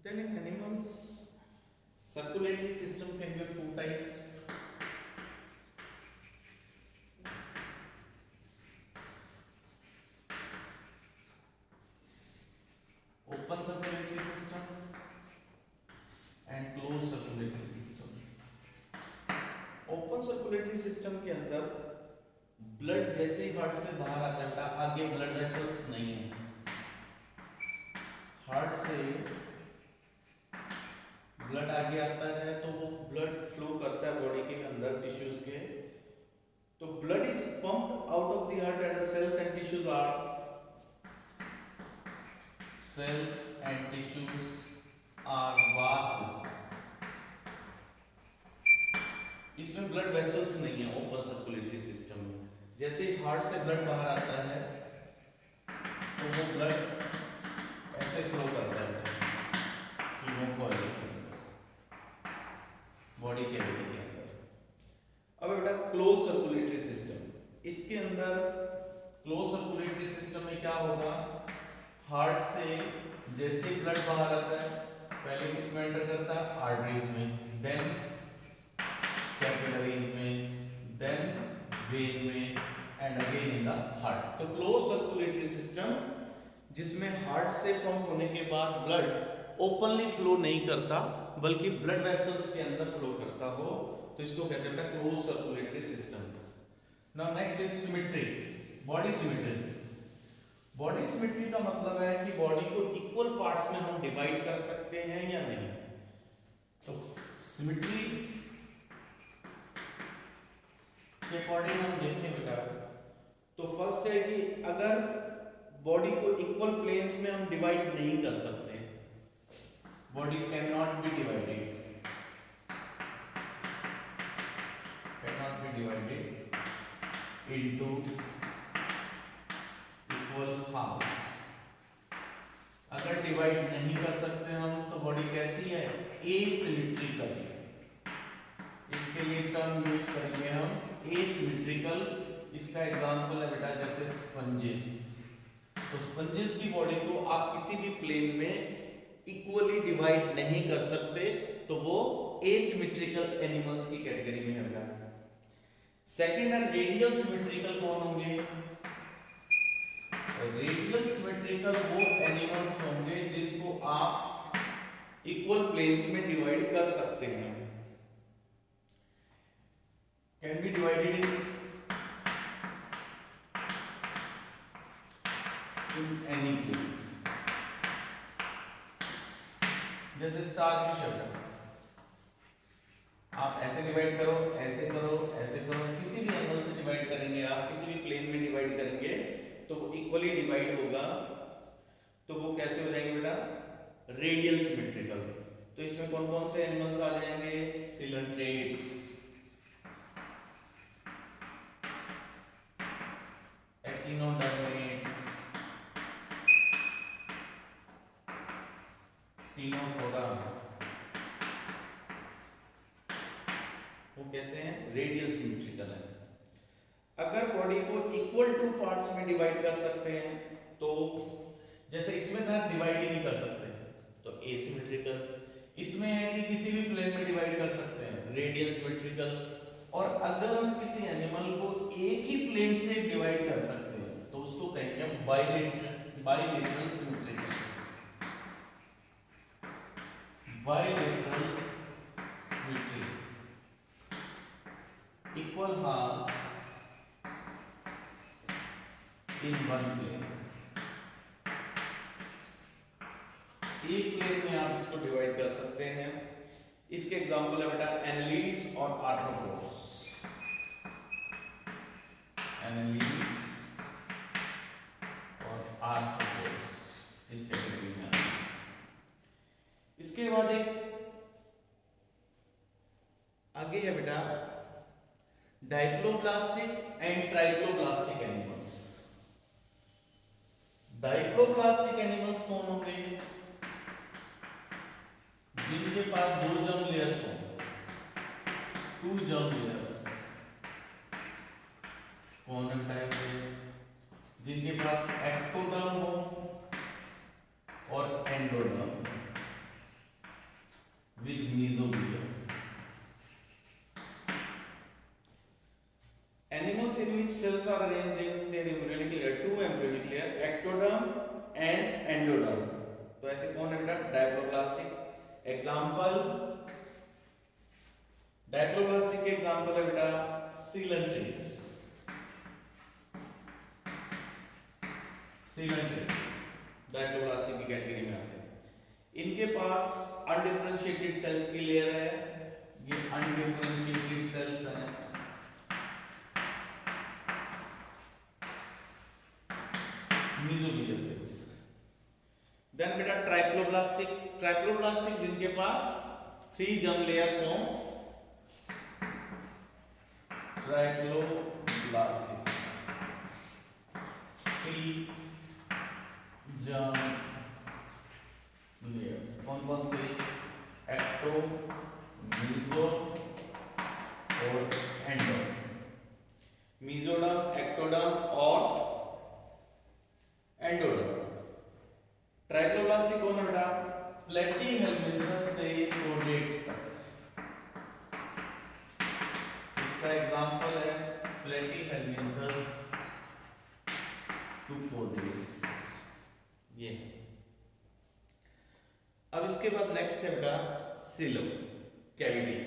Then in animals, circulatory system can be of two types. Open circulatory system and closed circulatory system. Open circulatory system के अंदर blood जैसे ही heart से बाहर आता है, आगे ब्लड वेसल्स नहीं है। हार्ट से ब्लड आगे आता है तो वो ब्लड फ्लो करता है बॉडी के अंदर टिश्यूज के, तो blood is pumped out of the heart and the cells and tissues are washed. इसमें ब्लड वेसल्स नहीं है ओपन सर्कुलेटरी सिस्टम में। जैसे ही हार्ट से ब्लड बाहर आता है तो वो ब्लड ऐसे फ्लो करता है बॉडी कैविटी के अंदर। अब बेटा क्लोज सर्कुलेटरी सिस्टम, इसके अंदर क्लोज सर्कुलेटरी सिस्टम में क्या होगा, हार्ट से जैसे ही ब्लड बाहर आता है पहले किस में एंटर करता है, आर्टरीज में, देन कैपिलरीज में, देन वेन में and again in the heart. तो क्लोज सर्कुलेटरी सिस्टम जिसमें हार्ट से पंप होने के बाद ब्लड ओपनली फ्लो नहीं करता बल्कि ब्लड वेसल्स के अंदर फ्लो करता हो, तो इसको कहते हैं close circulatory system. Now next is symmetry, body symmetry. Body symmetry का मतलब है कि बॉडी को इक्वल पार्ट्स में हम डिवाइड कर सकते हैं या नहीं। तो सिमेट्री के अकॉर्डिंग हम देखें बेटा, तो फर्स्ट है कि अगर बॉडी को इक्वल प्लेन्स में हम डिवाइड नहीं कर सकते, body can not be divided, into equal half. अगर डिवाइड नहीं कर सकते हम तो बॉडी कैसी है, एसिमेट्रिकल। इसके लिए टर्म यूज करेंगे हम एसिमेट्रिकल। इसका एग्जांपल है बेटा जैसे स्पंजेस। तो स्पंजेस की बॉडी को आप किसी भी प्लेन में इक्वली डिवाइड नहीं कर सकते, तो वो एसिमेट्रिकल एनिमल्स की कैटेगरी में है बेटा। सेकंड है रेडियल सिमेट्रिकल। कौन होंगे, रेडियल सिमेट्रिकल वो एनिमल्स होंगे जिनको आप इक्वल प्लेन्स में डिवाइड कर सकते हैं। Can be divided in any plane. जैसे स्टारफिश है, आप ऐसे डिवाइड करो, ऐसे करो, ऐसे करो, किसी भी एंगल से डिवाइड करेंगे आप, किसी भी प्लेन में डिवाइड करेंगे तो वो इक्वली डिवाइड होगा। तो वो कैसे हो जाएंगे बेटा, रेडियल सिमेट्रिकल। तो इसमें कौन कौन से एनिमल्स आ जाएंगे, सिलेंट्रेट्स, एकिनोडर्मेट्स, टिनोफोरा, वो कैसे हैं, रेडियल सिमेट्रिकल है। अगर बॉडी को इक्वल टू पार्ट्स में डिवाइड कर सकते हैं, तो जैसे इसमें था डिवाइड ही नहीं कर सकते तो एसिमेट्रिकल। इसमें है कि किसी भी प्लेन में डिवाइड कर सकते हैं, रेडियल सिमेट्रिकल। और अगर हम किसी एनिमल को एक ही प्लेन से डिवाइड कर सकते हैं तो उसको कहेंगे हम bilateral symmetrical. Bilateral symmetry, equal halves in one plane. एक प्लेन में आप इसको डिवाइड कर सकते हैं। इसके एग्जांपल है बेटा एनालिड्स और आर्थ्रोपोड्स। एनालिड्स और आर्थ्रोपोड्स इस कैटेगरी में आते हैं। इसके बाद एक आगे है बेटा डाइप्लोब्लास्टिक एंड ट्राइप्लोब्लास्टिक एनिमल्स। डाइप्लोब्लास्टिक एनिमल्स कौन होंगे, जिनके पास दो जर्म लेयर्स हो, टू जर्म लेयर्स। कौन टाइप है, जिनके पास एक्टोडर्म हो और endoderm. cells are arranged in their embryonic layer, two embryonic layer, ectoderm and endoderm. तो ऐसे कौन है बेटा? डायप्लोब्लास्टिक। एग्जांपल, डायप्लोब्लास्टिक के एग्जांपल है बेटा सीलेंट्रेट्स। सीलेंट्रेट्स डायप्लोब्लास्टिक की कैटेगरी में आते हैं। इनके पास अनडिफरेंशिएटेड सेल्स की लेयर है, ये अनडिफरेंशिएटेड सेल्स हैं। मीसोग्लिया सेल्स। देन बेटा ट्राइप्लोब्लास्टिक, ट्राइप्लोब्लास्टिक जिनके पास 3 जर्म लेयर्स हों, ट्राइप्लोब्लास्टिक 3 जर्म लेयर्स। कौन कौन से? एक्टो, मीसो और एंडो। मीसोडर्म, एक्टोडर्म और एंडोडर्म। ट्राइप्लोब्लास्टिक कौन है बेटा? प्लेटीहेल्मिन्थस से कोर्डेट्स तक। इसका एग्जांपल है प्लेटीहेल्मिन्थस टू कोर्डेट्स, ये। अब इसके बाद नेक्स्ट है बेटा coelom, cavity.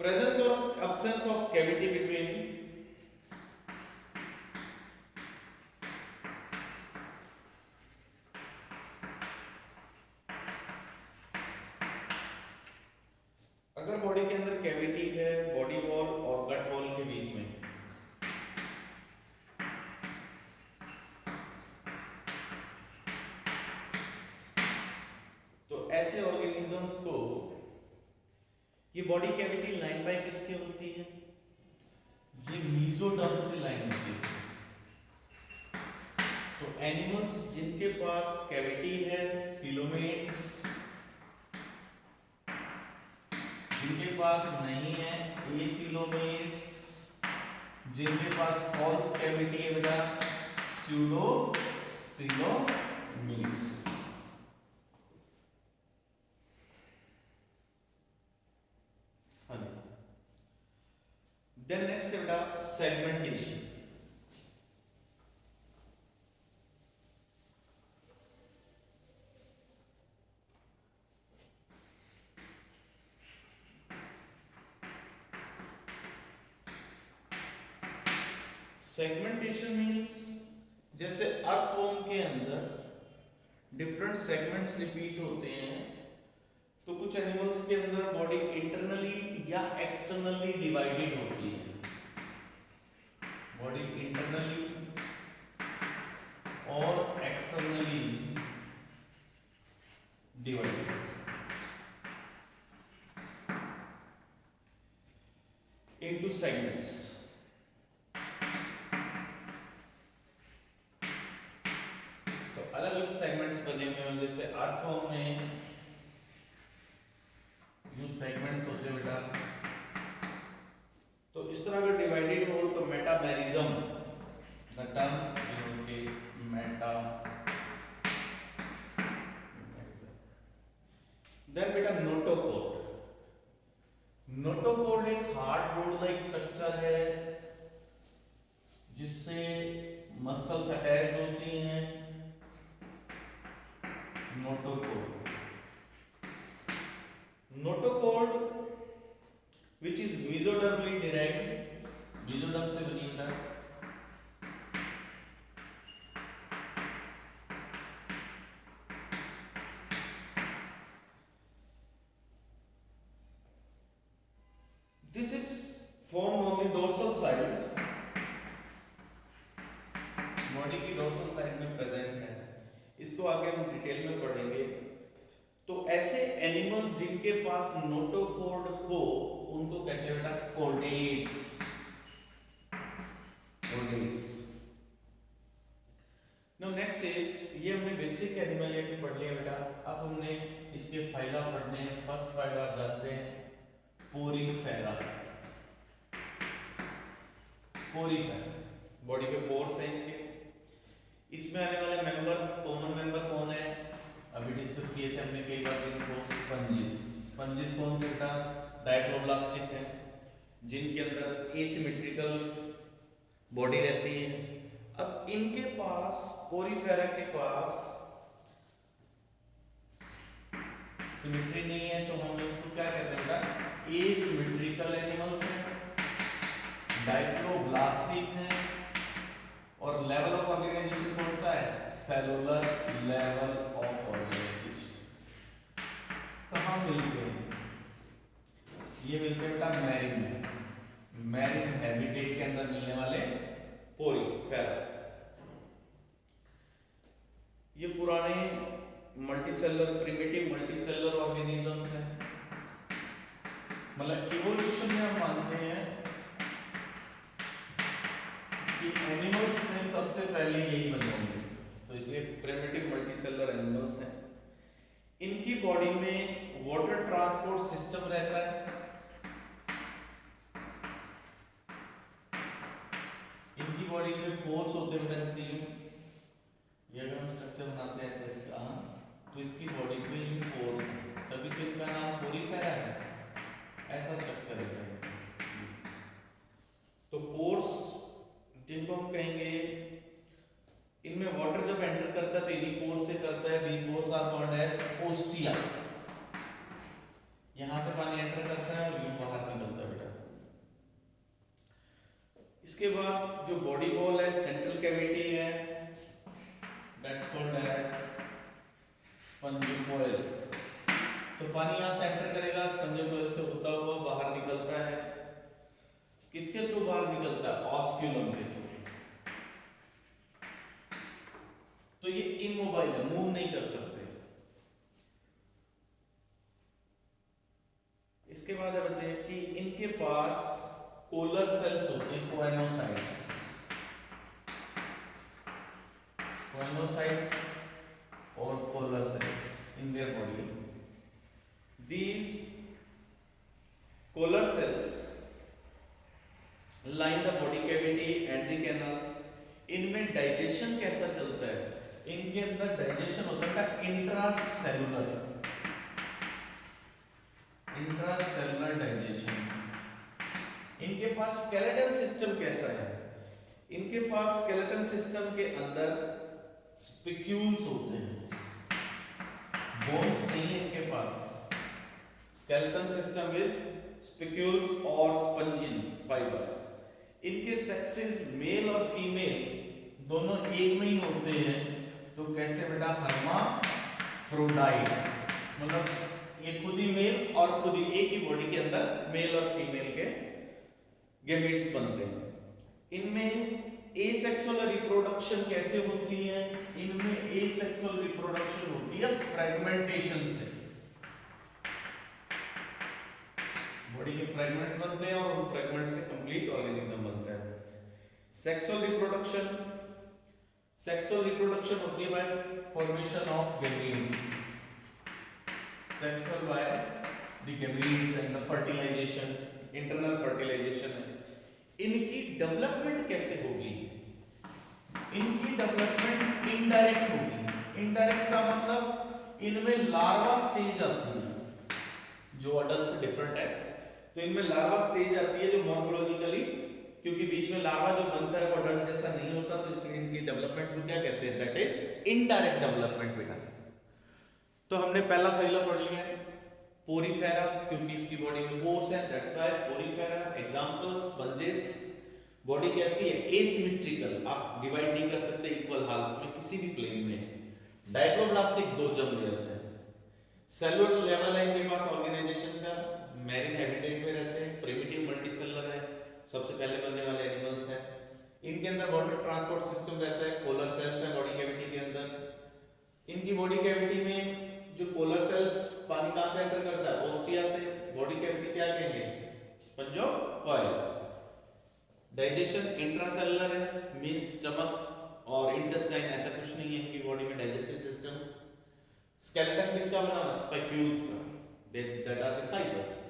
Presence or absence of cavity between अगर बॉडी के अंदर कैविटी है बॉडी वॉल और गट वॉल के बीच में, तो ऐसे ऑर्गेनिजम्स को ये बॉडी कैविटी लाइन बाय किसके होती है? ये मीसोडर्म से लाइन होती है। तो एनिमल्स जिनके पास कैविटी है, सीलोमेट्स, जिनके पास नहीं है एसीलोमेट्स, जिनके पास फॉल्स कैविटी है बेटा स्यूडो सीलोमेट्स। Then next है बेटा segmentation। सेगमेंटेशन मीन्स जैसे अर्थवॉर्म के अंदर डिफरेंट सेगमेंट्स रिपीट होते हैं, तो कुछ एनिमल्स के अंदर बॉडी इंटरनली या एक्सटर्नली डिवाइडेड होती है। बॉडी इंटरनली और एक्सटर्नली डिवाइडेड इनटू सेगमेंट्स। तो अलग अलग सेगमेंट्स बने हुए हैं, जैसे अर्थवॉर्म में सेगमेंट्स होते हैं बेटा। तो इस तरह अगर डिवाइडेड हो तो metamerism, the term denoted meta. Then beta notochord. Notochord एक हार्ड बोर्ड लाइक स्ट्रक्चर है जिससे मसल्स अटैच्ड होती हैं। Notochord, notochord which is mesodermally derived, mesoderm से बनी है। This is formed on the dorsal side, body की डोर्सल साइड में प्रेजेंट है। इसको आगे हम डिटेल में पढ़ेंगे। तो ऐसे एनिमल्स जिनके पास नोटोकोड हो उनको कहते हैं बेटा chordates. Chordates. Now next is, ये हमने बेसिक एनिमल ये भी पढ़ लिया बेटा। अब हमने इसके फाइला पढ़ने हैं। फर्स्ट फाइला आप जानते हैं पोरीफेरा। पोरीफेरा बॉडी पे पोर्स हैं इसके। इसमें आने वाले मेंबर, कॉमन मेंबर कौन है, अभी डिस्कस किए थे हमने कई बार इनको, स्पंजिस। स्पंजिस कौन थे बेटा, डायक्लोब्लास्टिक है, जिनके अंदर एसिमेट्रिकल बॉडी रहती है। अब इनके पास, पोरीफेरा के पास सिमेट्री नहीं है, तो हम इसको क्या कहते हैं बेटा, एसिमेट्रिकल एनिमल्स हैं, डायक्लोब्लास्टिक हैं, और लेवल ऑफ ऑर्गेनाइजेशन कौन सा है, सेलुलर लेवल ऑफ ऑर्गेनाइजेशन। कहाँ मिलते हैं ये, मिलते हैं बेटा मैरिन में, मैरिन हैबिटेट के अंदर मिलने वाले पोरीफेरा। ये पुराने मल्टीसेलुलर, प्रिमिटिव मल्टीसेलुलर ऑर्गेनिजम्स हैं। मतलब इवोल्यूशन में हम मानते हैं कि एनिमल्स में सबसे पहले यही बने होंगे, तो इसलिए प्रिमिटिव मल्टीसेलुलर एनिमल्स हैं। इनकी बॉडी में वाटर ट्रांसपोर्ट सिस्टम रहता है, इनकी बॉडी में पोर्स होते हैं पेंसिलियम। ये अगर हम स्ट्रक्चर बनाते हैं ऐसे इसका, तो इसकी बॉडी पे इन पोर्स हैं, तभी तो इनका नाम पोरीफेरा है, ऐसा स्ट्रक्चर है। तो पोर्स जिनको हम कहेंगे, इनमें वाटर जब एंटर करता है तो इन्हीं पोर्स से करता है। These pores are called as ostia. यहां से पानी एंटर करता है और यूं बाहर निकलता है बेटा। इसके बाद जो बॉडी वॉल है, सेंट्रल कैविटी है, दैट्स कॉल्ड एज स्पंजियोकोइल। तो पानी यहां से एंटर करेगा, स्पंजियोकोइल से होता हुआ बाहर निकलता है। किसके थ्रू बाहर निकलता है, ऑस्क्यूलम के थ्रू। तो ये इमोबाइल है, मूव नहीं कर सकते। इसके बाद है बच्चे कि इनके पास कोलर सेल्स होते हैं, कोएनोसाइट्स। कोएनोसाइट्स और collar cells in their body. These collar cells line the body cavity and the canals. इनमें डाइजेशन कैसा चलता है, इनके अंदर डाइजेशन होता है इंट्रासेलुलर, इंट्रासेलुलर डाइजेशन। इनके पास स्केलेटन सिस्टम कैसा है, इनके पास स्केलेटन सिस्टम के अंदर स्पिक्यूल्स होते हैं, बोन्स नहीं है इनके पास। स्केलेटन सिस्टम विद स्पिक्यूल्स और स्पंजिन फाइबर्स। इनके सेक्सेस मेल और फीमेल दोनों एक में ही होते हैं, तो कैसे बेटा, हर्माफ्रोडाइट। मतलब ये खुद ही मेल और खुद ही एक ही बॉडी के अंदर मेल और फीमेल के गैमेट्स बनते हैं। इनमें एसेक्सुअल रिप्रोडक्शन कैसे होती है, इनमें एसेक्सुअल रिप्रोडक्शन होती है फ्रेगमेंटेशन से। बॉडी के फ्रेगमेंट्स बनते हैं और उन फ्रेगमेंट्स से कंप्लीट ऑर्गेनिज्म बनता है। सेक्सुअल रिप्रोडक्शन, सेक्सुअल रिप्रोडक्शन होती है by formation of gametes, sexual by the gametes and the fertilisation, internal fertilisation है। इनकी डेवलपमेंट कैसे होगी, इनकी डेवलपमेंट इनडायरेक्ट होगी। इनडायरेक्ट का मतलब इनमें लार्वा स्टेज आती है, जो अडल्ट से डिफरेंट है। तो इनमें लार्वा स्टेज आती है जो मॉर्फोलॉजिकली, क्योंकि बीच में लार्वा जो बनता है वो अडल्ट जैसा नहीं होता, तो इसलिए इनकी डेवलपमेंट को क्या कहते हैं, दैट इज इनडायरेक्ट डेवलपमेंट बेटा। तो हमने पहला फाइला पढ़ लिया है, पोरीफेरा, क्योंकि इसकी बॉडी में पोर्स है, that's why Porifera. Examples, sponges. Body कैसी है, एसिमेट्रिकल, आप डिवाइड नहीं कर सकते इक्वल हाल्स में किसी भी प्लेन में। डायक्लोब्लास्टिक, दो जर्म लेयर्स है। सेलुलर लेवल है इनके पास ऑर्गेनाइजेशन का, मैरिन हैबिटेट में रहते हैं, प्रिमिटिव मल्टीसेलुलर है, सबसे पहले बनने वाले एनिमल्स हैं। इनके अंदर वाटर ट्रांसपोर्ट सिस्टम रहता है, कोलर सेल्स हैं बॉडी कैविटी के अंदर। इनकी बॉडी कैविटी में जो कोलर सेल्स पानी कहां से एंटर करता है, ओस्टिया से। बॉडी कैविटी क्या कहेंगे, स्पंजोकोइल। डाइजेशन इंट्रासेलुलर है, मींस स्टमक और इंटेस्टाइन, ऐसा कुछ नहीं है इनकी बॉडी में डाइजेस्टिव सिस्टम। स्केलेटन किसका बना है, स्पिक्यूल्स का, दैट आर द फाइबर्स।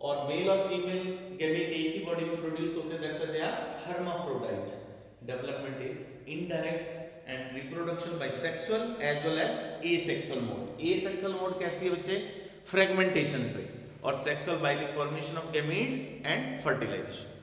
और मेल और फीमेल गैमेट एक ही बॉडी में प्रोड्यूस होते हैं, that's why they are hermaphrodite. Development is indirect and reproduction by sexual as well as asexual mode. Asexual mode कैसी है बच्चे? फ्रेगमेंटेशन से, और sexual by the formation of gametes and fertilisation.